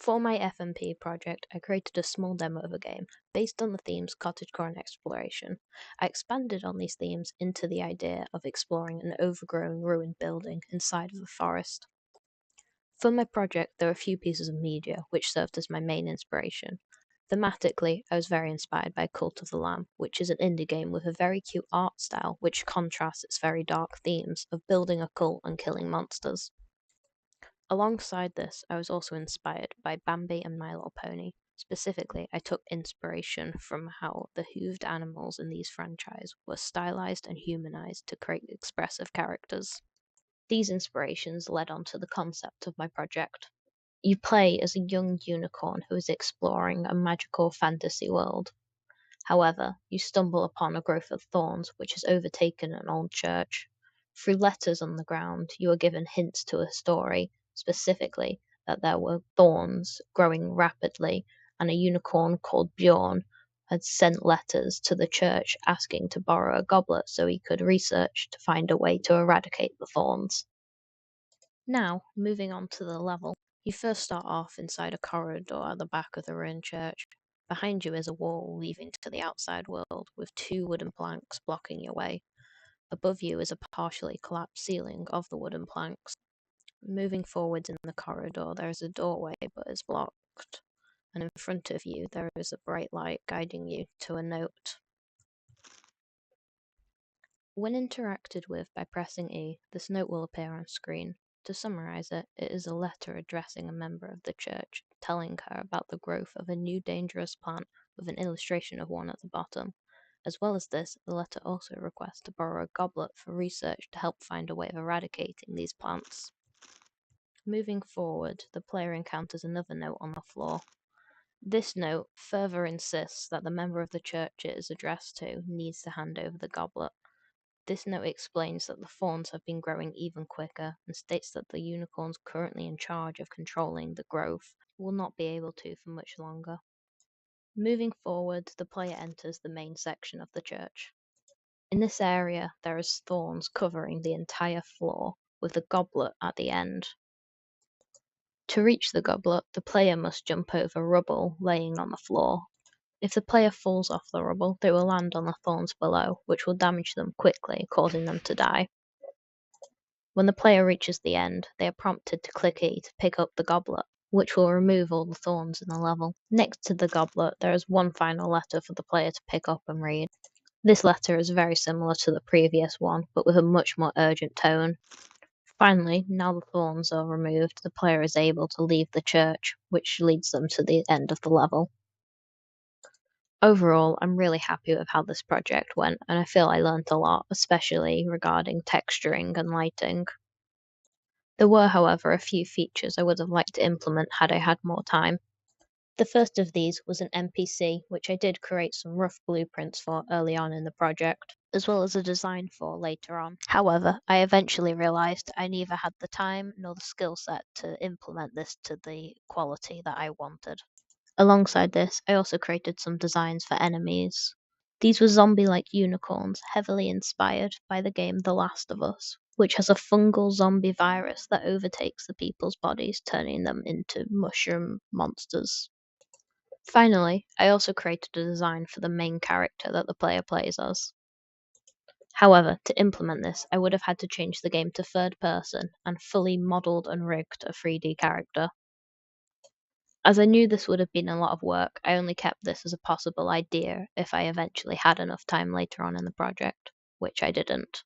For my FMP project, I created a small demo of a game based on the themes cottagecore and exploration. I expanded on these themes into the idea of exploring an overgrown ruined building inside of a forest. For my project, there were a few pieces of media which served as my main inspiration. Thematically, I was very inspired by Cult of the Lamb, which is an indie game with a very cute art style which contrasts its very dark themes of building a cult and killing monsters. Alongside this, I was also inspired by Bambi and My Little Pony. Specifically, I took inspiration from how the hooved animals in these franchises were stylized and humanized to create expressive characters. These inspirations led on to the concept of my project. You play as a young unicorn who is exploring a magical fantasy world. However, you stumble upon a growth of thorns which has overtaken an old church. Through letters on the ground, you are given hints to a story, specifically that there were thorns growing rapidly, and a unicorn called Bjorn had sent letters to the church asking to borrow a goblet so he could research to find a way to eradicate the thorns. Now, moving on to the level. You first start off inside a corridor at the back of the ruined church. Behind you is a wall leading to the outside world, with two wooden planks blocking your way. Above you is a partially collapsed ceiling of the wooden planks. Moving forwards in the corridor, there is a doorway but is blocked, and in front of you there is a bright light guiding you to a note. When interacted with by pressing E, this note will appear on screen. To summarize it, it is a letter addressing a member of the church, telling her about the growth of a new dangerous plant with an illustration of one at the bottom. As well as this, the letter also requests to borrow a goblet for research to help find a way of eradicating these plants. Moving forward, the player encounters another note on the floor. This note further insists that the member of the church it is addressed to needs to hand over the goblet. This note explains that the thorns have been growing even quicker and states that the unicorns currently in charge of controlling the growth will not be able to for much longer. Moving forward, the player enters the main section of the church. In this area, there is thorns covering the entire floor, with a goblet at the end. To reach the goblet, the player must jump over rubble laying on the floor. If the player falls off the rubble, they will land on the thorns below, which will damage them quickly, causing them to die. When the player reaches the end, they are prompted to click E to pick up the goblet, which will remove all the thorns in the level. Next to the goblet, there is one final letter for the player to pick up and read. This letter is very similar to the previous one, but with a much more urgent tone. Finally, now the thorns are removed, the player is able to leave the church, which leads them to the end of the level. Overall, I'm really happy with how this project went, and I feel I learnt a lot, especially regarding texturing and lighting. There were, however, a few features I would have liked to implement had I had more time. The first of these was an NPC, which I did create some rough blueprints for early on in the project, as well as a design for later on. However, I eventually realised I neither had the time nor the skill set to implement this to the quality that I wanted. Alongside this, I also created some designs for enemies. These were zombie-like unicorns, heavily inspired by the game The Last of Us, which has a fungal zombie virus that overtakes the people's bodies, turning them into mushroom monsters. Finally, I also created a design for the main character that the player plays as. However, to implement this, I would have had to change the game to third person and fully modelled and rigged a 3D character. As I knew this would have been a lot of work, I only kept this as a possible idea if I eventually had enough time later on in the project, which I didn't.